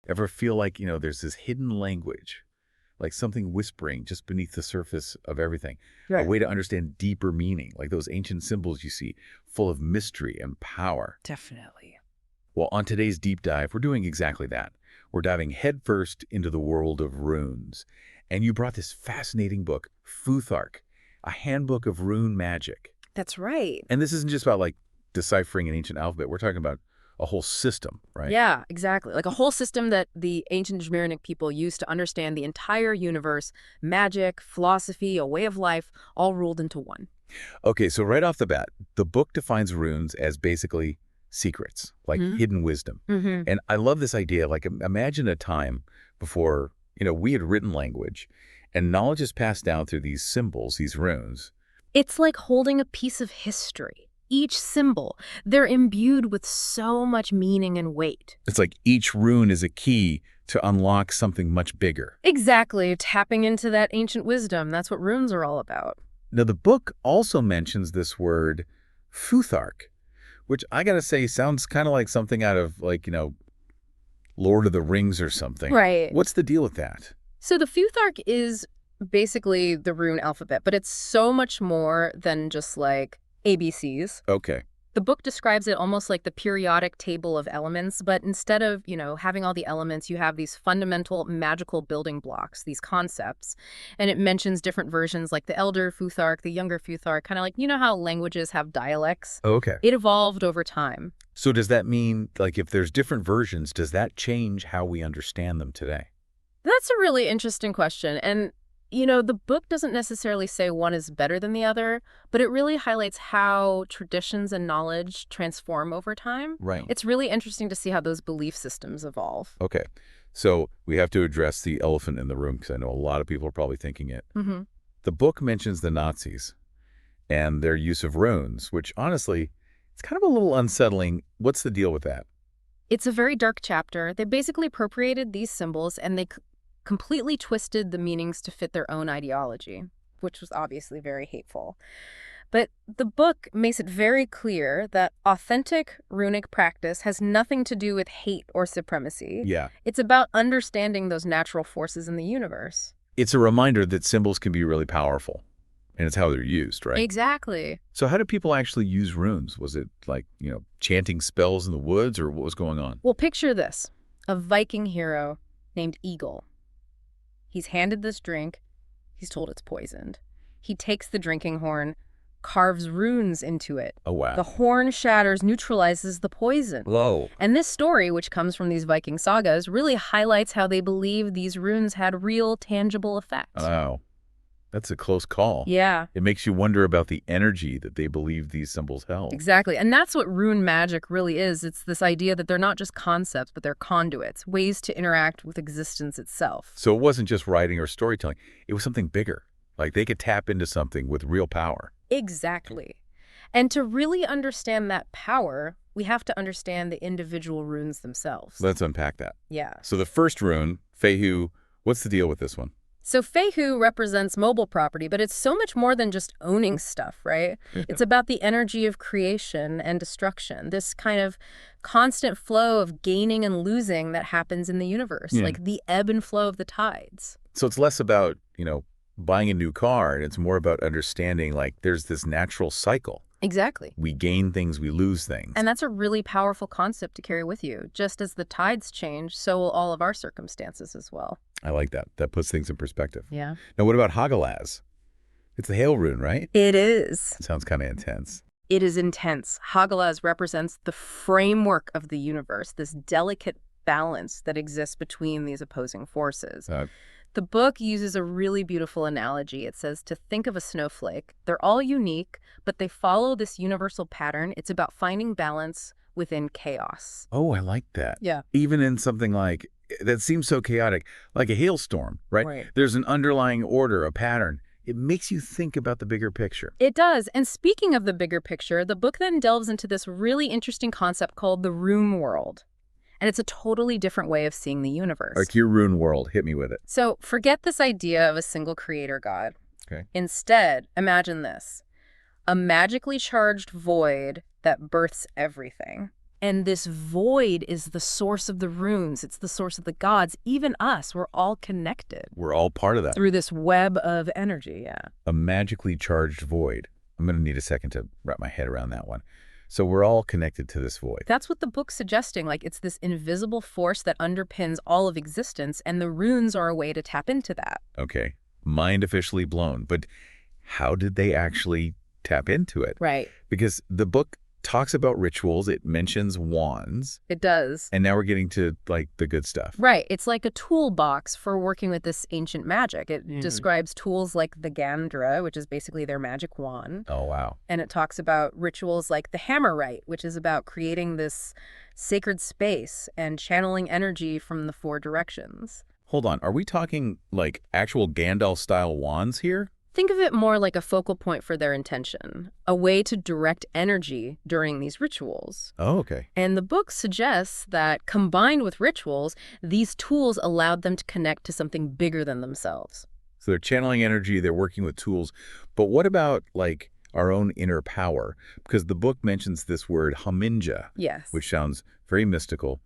Ever feel like, there's this hidden language, like something whispering just beneath the surface of everything, a Sure. way to understand deeper meaning, like those ancient symbols you see, full of mystery and power? Definitely. Well, on today's deep dive, we're doing exactly that. We're diving headfirst into the world of runes. And you brought this fascinating book, Futhark, a handbook of rune magic. That's right. And this isn't just about like deciphering an ancient alphabet. We're talking about a whole system, right? Yeah, exactly. Like a whole system that the ancient runic people used to understand the entire universe, magic, philosophy, a way of life, all rolled into one. Okay, so right off the bat, the book defines runes as basically secrets, like Hmm. hidden wisdom. Hmm. And I love this idea. Like, imagine a time before, we had written language, and knowledge is passed down through these symbols, these runes. It's like holding a piece of history. Each symbol, they're imbued with so much meaning and weight. It's like each rune is a key to unlock something much bigger. Exactly, tapping into that ancient wisdom. That's what runes are all about. Now, the book also mentions this word, Futhark, which I gotta say sounds kind of like something out of, like, Lord of the Rings or something. Right. What's the deal with that? So the Futhark is basically the rune alphabet, but it's so much more than just like ABCs. Okay. The book describes it almost like the periodic table of elements, but instead of, having all the elements, you have these fundamental magical building blocks, these concepts. And it mentions different versions like the Elder Futhark, the Younger Futhark, kind of like, how languages have dialects? Okay. It evolved over time. So does that mean, like, if there's different versions, does that change how we understand them today? That's a really interesting question. And, the book doesn't necessarily say one is better than the other, but it really highlights how traditions and knowledge transform over time. Right. It's really interesting to see how those belief systems evolve. Okay. So we have to address the elephant in the room because I know a lot of people are probably thinking it. Hmm. The book mentions the Nazis and their use of runes, which honestly, it's kind of a little unsettling. What's the deal with that? It's a very dark chapter. They basically appropriated these symbols and they completely twisted the meanings to fit their own ideology, which was obviously very hateful. But the book makes it very clear that authentic runic practice has nothing to do with hate or supremacy. Yeah. It's about understanding those natural forces in the universe. It's a reminder that symbols can be really powerful, and it's how they're used, right? Exactly. So how do people actually use runes? Was it like, chanting spells in the woods, or what was going on? Well, picture this. A Viking hero named Eagle. He's handed this drink. He's told it's poisoned. He takes the drinking horn, carves runes into it. Oh, wow. The horn shatters, neutralizes the poison. Whoa. And this story, which comes from these Viking sagas, really highlights how they believe these runes had real, tangible effects. Wow. That's a close call. Yeah, It makes you wonder about the energy that they believe these symbols held. exactly. And that's what rune magic really is. It's this idea that they're not just concepts, but they're conduits, ways to interact with existence itself. So it wasn't just writing or storytelling. It was something bigger. Like they could tap into something with real power. Exactly. And to really understand that power, we have to understand the individual runes themselves. Let's unpack that. Yeah. So the first rune, Fehu, what's the deal with this one? So Fehu represents mobile property, but it's so much more than just owning stuff, right? It's about the energy of creation and destruction, this kind of constant flow of gaining and losing that happens in the universe, Yeah. like the ebb and flow of the tides. So it's less about, buying a new car, and it's more about understanding, like, there's this natural cycle. Exactly. We gain things, we lose things. And that's a really powerful concept to carry with you. Just as the tides change, so will all of our circumstances as well. I like that. That puts things in perspective. Yeah. Now, what about Hagalaz? It's the hail rune, right? It is. Sounds kind of intense. It is intense. Hagalaz represents the framework of the universe, this delicate balance that exists between these opposing forces. The book uses a really beautiful analogy. It says to think of a snowflake. They're all unique, but they follow this universal pattern. It's about finding balance within chaos. Oh, I like that. Yeah. Even in something like, that seems so chaotic, like a hailstorm, right? Right. There's an underlying order, a pattern. It makes you think about the bigger picture. It does. And speaking of the bigger picture, the book then delves into this really interesting concept called the rune world. And it's a totally different way of seeing the universe. Like your rune world, hit me with it. So forget this idea of a single creator god. Okay. Instead, imagine this. A magically charged void that births everything. And this void is the source of the runes. It's the source of the gods. Even us, we're all connected. We're all part of that. Through this web of energy, yeah. A magically charged void. I'm going to need a second to wrap my head around that one. So we're all connected to this void. That's what the book's suggesting. Like, it's this invisible force that underpins all of existence, and the runes are a way to tap into that. Okay. Mind officially blown. But how did they actually tap into it? Right. Because the book talks about rituals. It mentions wands. It does. And now we're getting to, like, the good stuff. Right. It's like a toolbox for working with this ancient magic. It describes tools like the Gandra, which is basically their magic wand. Oh, wow. And it talks about rituals like the hammer rite, which is about creating this sacred space and channeling energy from the four directions. Hold on. Are we talking, like, actual Gandalf-style wands here? Think of it more like a focal point for their intention, a way to direct energy during these rituals. Oh, okay. And the book suggests that combined with rituals, these tools allowed them to connect to something bigger than themselves. So they're channeling energy, they're working with tools. But what about, like, our own inner power? Because the book mentions this word haminja, Yes. which sounds very mystical.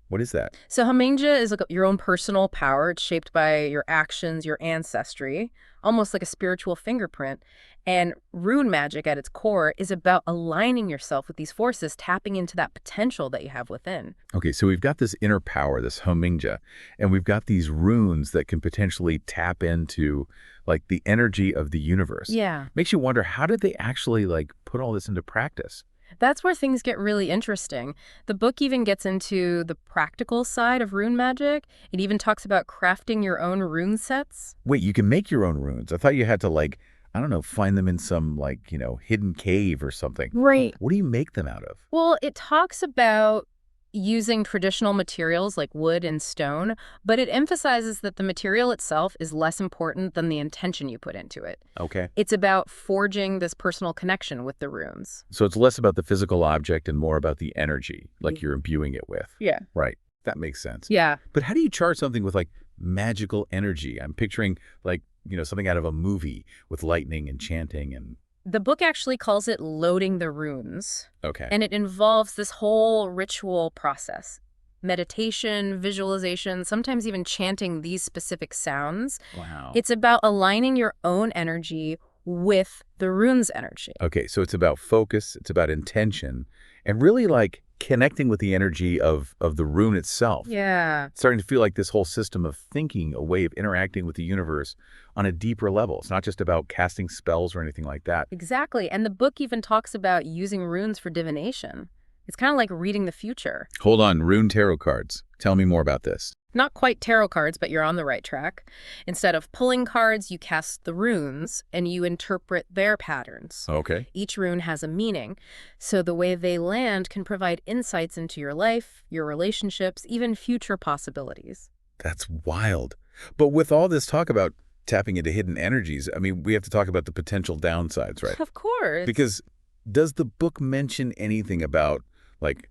What is that? So haminja is like your own personal power. It's shaped by your actions, your ancestry, almost like a spiritual fingerprint. And rune magic at its core is about aligning yourself with these forces, tapping into that potential that you have within. Okay, so we've got this inner power, this haminja, and we've got these runes that can potentially tap into, like, the energy of the universe. Yeah. Makes you wonder, how did they actually, like, put all this into practice? That's where things get really interesting. The book even gets into the practical side of rune magic. It even talks about crafting your own rune sets. Wait, you can make your own runes. I thought you had to, like, I don't know, find them in some, like, you know, hidden cave or something. Right. What do you make them out of? Well, it talks about using traditional materials like wood and stone, but it emphasizes that the material itself is less important than the intention you put into it. Okay. It's about forging this personal connection with the runes. So it's less about the physical object and more about the energy, like you're imbuing it with. Yeah. Right. That makes sense. Yeah. But how do you charge something with, like, magical energy? I'm picturing, like, you know, something out of a movie with lightning and chanting and... The book actually calls it loading the runes. Okay. And it involves this whole ritual process. Meditation, visualization, sometimes even chanting these specific sounds. Wow. It's about aligning your own energy with the rune's energy. Okay, so it's about focus, it's about intention, and really, like, connecting with the energy of the rune itself. Yeah. It's starting to feel like this whole system of thinking, a way of interacting with the universe on a deeper level. It's not just about casting spells or anything like that. Exactly. And the book even talks about using runes for divination. It's kind of like reading the future. Hold on, rune tarot cards. Tell me more about this. Not quite tarot cards, but you're on the right track. Instead of pulling cards, you cast the runes and you interpret their patterns. Okay. Each rune has a meaning, so the way they land can provide insights into your life, your relationships, even future possibilities. That's wild. But with all this talk about tapping into hidden energies, I mean, we have to talk about the potential downsides, right? Of course. Because does the book mention anything about, like,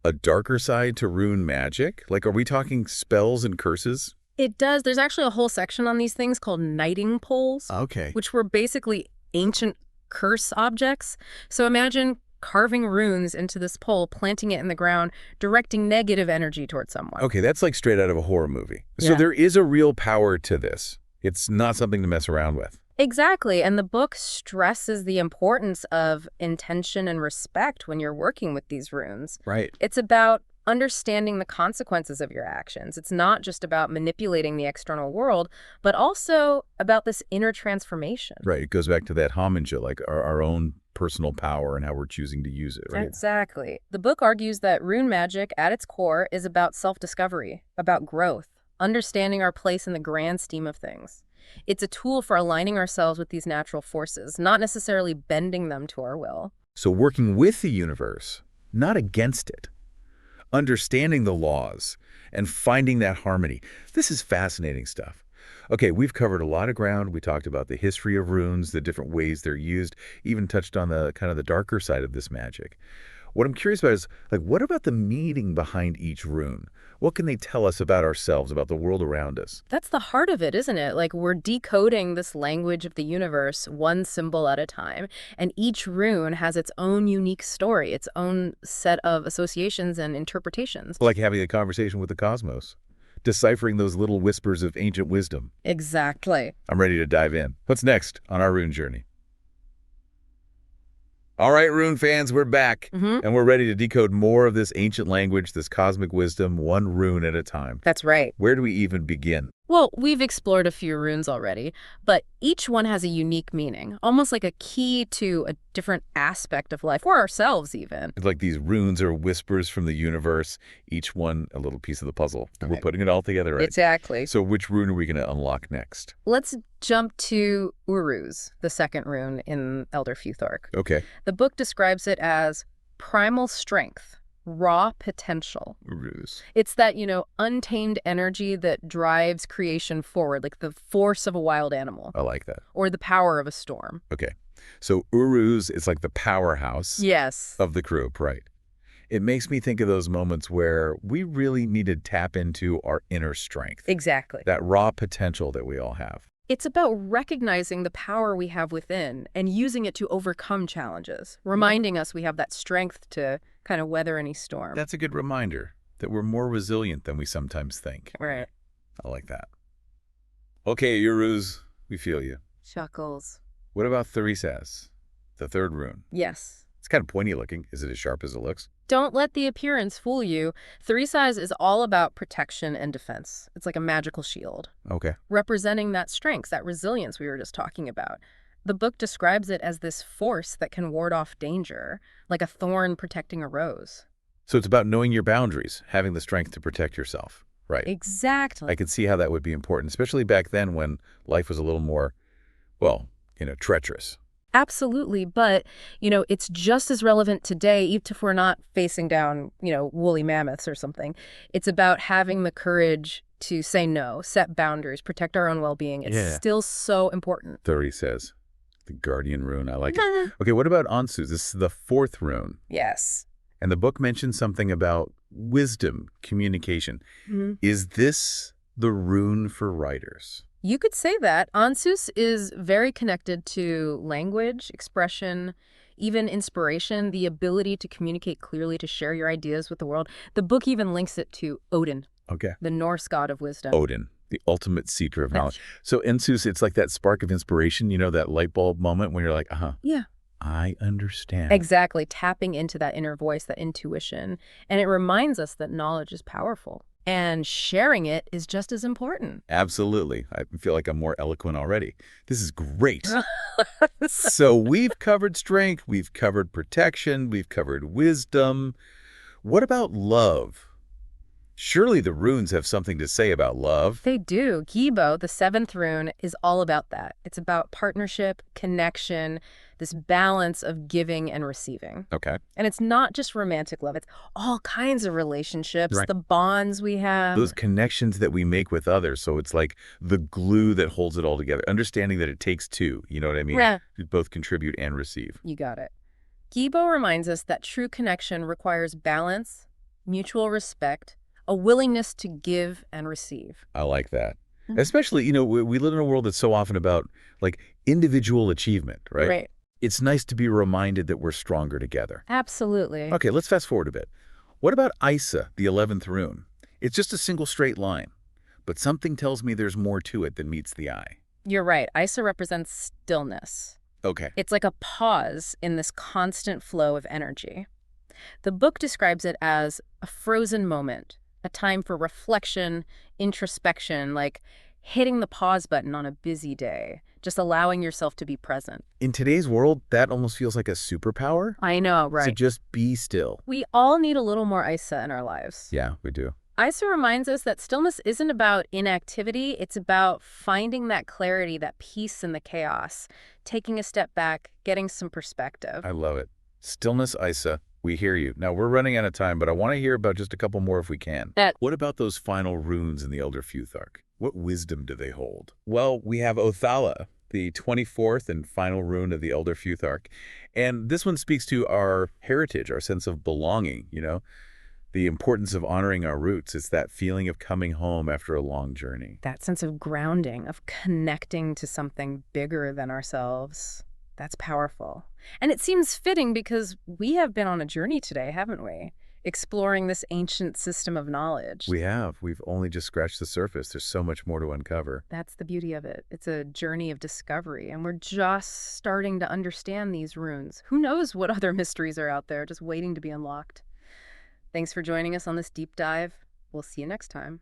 a darker side to rune magic? Like, are we talking spells and curses? It does. There's actually a whole section on these things called knighting poles, Okay. which were basically ancient curse objects. So imagine carving runes into this pole, planting it in the ground, directing negative energy towards someone. Okay, that's like straight out of a horror movie. So Yeah. there is a real power to this. It's not something to mess around with. Exactly. And the book stresses the importance of intention and respect when you're working with these runes. Right. It's about understanding the consequences of your actions. It's not just about manipulating the external world, but also about this inner transformation. Right. It goes back to that haminja, like our own personal power and how we're choosing to use it, right? Exactly. The book argues that rune magic at its core is about self-discovery, about growth, understanding our place in the grand scheme of things. It's a tool for aligning ourselves with these natural forces, not necessarily bending them to our will. So working with the universe, not against it. Understanding the laws and finding that harmony. This is fascinating stuff. Okay, we've covered a lot of ground. We talked about the history of runes, the different ways they're used, even touched on the kind of the darker side of this magic. What I'm curious about is, like, what about the meaning behind each rune? What can they tell us about ourselves, about the world around us? That's the heart of it, isn't it? Like, we're decoding this language of the universe one symbol at a time, and each rune has its own unique story, its own set of associations and interpretations. Like having a conversation with the cosmos, deciphering those little whispers of ancient wisdom. Exactly. I'm ready to dive in. What's next on our rune journey? All right, rune fans, we're back, and we're ready to decode more of this ancient language, this cosmic wisdom, one rune at a time. That's right. Where do we even begin? Well, we've explored a few runes already, but each one has a unique meaning, almost like a key to a different aspect of life, for ourselves even. It's like these runes are whispers from the universe, each one a little piece of the puzzle. And we're putting it all together, right? Exactly. So which rune are we going to unlock next? Let's jump to Uruz, the second rune in Elder Futhark. Okay. The book describes it as primal strength, raw potential. Uruz. It's that, untamed energy that drives creation forward, like the force of a wild animal. I like that. Or the power of a storm. Okay. So Uruz is like the powerhouse Yes. of the group, right? It makes me think of those moments where we really need to tap into our inner strength. Exactly. That raw potential that we all have. It's about recognizing the power we have within and using it to overcome challenges, reminding us we have that strength to kind of weather any storm. That's a good reminder that we're more resilient than we sometimes think. Right. I like that. Okay, Uruz, we feel you. Chuckles. What about Therisas, the third rune? Yes. It's kind of pointy looking. Is it as sharp as it looks? Don't let the appearance fool you. Therisas is all about protection and defense. It's like a magical shield, Okay. representing that strength, that resilience we were just talking about. The book describes it as this force that can ward off danger, like a thorn protecting a rose. So it's about knowing your boundaries, having the strength to protect yourself. Right. Exactly. I could see how that would be important, especially back then when life was a little more, well, treacherous. Absolutely, but, it's just as relevant today, even if we're not facing down, woolly mammoths or something. It's about having the courage to say no, set boundaries, protect our own well-being. It's still so important. Therisas, the guardian rune. I like it. Okay, what about Ansu? This is the fourth rune. Yes. And the book mentions something about wisdom, communication. Is this the rune for writers? You could say that. Ansus is very connected to language, expression, even inspiration, the ability to communicate clearly, to share your ideas with the world. The book even links it to Odin, the Norse god of wisdom. Odin, the ultimate seeker of knowledge. So Ansus, it's like that spark of inspiration, that light bulb moment when you're like, yeah, I understand. Exactly, tapping into that inner voice, that intuition. And it reminds us that knowledge is powerful. And sharing it is just as important. Absolutely. I feel like I'm more eloquent already. This is great. So we've covered strength, we've covered protection, we've covered wisdom. What about love? Surely the runes have something to say about love. They do. Gibo, the seventh rune, is all about that. It's about partnership, connection, this balance of giving and receiving. Okay. And it's not just romantic love. It's all kinds of relationships, Right. the bonds we have. Those connections that we make with others. So it's like the glue that holds it all together. Understanding that it takes two, you know what I mean? Yeah. To both contribute and receive. You got it. Gibo reminds us that true connection requires balance, mutual respect, a willingness to give and receive. I like that. Especially, we live in a world that's so often about like individual achievement, right? Right. It's nice to be reminded that we're stronger together. Absolutely. Okay, let's fast forward a bit. What about Isa, the 11th rune? It's just a single straight line, but something tells me there's more to it than meets the eye. You're right. Isa represents stillness. Okay. It's like a pause in this constant flow of energy. The book describes it as a frozen moment, a time for reflection, introspection, like hitting the pause button on a busy day, just allowing yourself to be present. In today's world, that almost feels like a superpower. I know, right? To just be still. We all need a little more Isa in our lives. Yeah, we do. Isa reminds us that stillness isn't about inactivity. It's about finding that clarity, that peace in the chaos, taking a step back, getting some perspective. I love it. Stillness, Isa. We hear you. Now, we're running out of time, but I want to hear about just a couple more if we can. What about those final runes in the Elder Futhark? What wisdom do they hold? Well, we have Othala, the 24th and final rune of the Elder Futhark. And this one speaks to our heritage, our sense of belonging, the importance of honoring our roots. It's that feeling of coming home after a long journey. That sense of grounding, of connecting to something bigger than ourselves. That's powerful. And it seems fitting because we have been on a journey today, haven't we? Exploring this ancient system of knowledge. We have. We've only just scratched the surface. There's so much more to uncover. That's the beauty of it. It's a journey of discovery, and we're just starting to understand these runes. Who knows what other mysteries are out there just waiting to be unlocked? Thanks for joining us on this deep dive. We'll see you next time.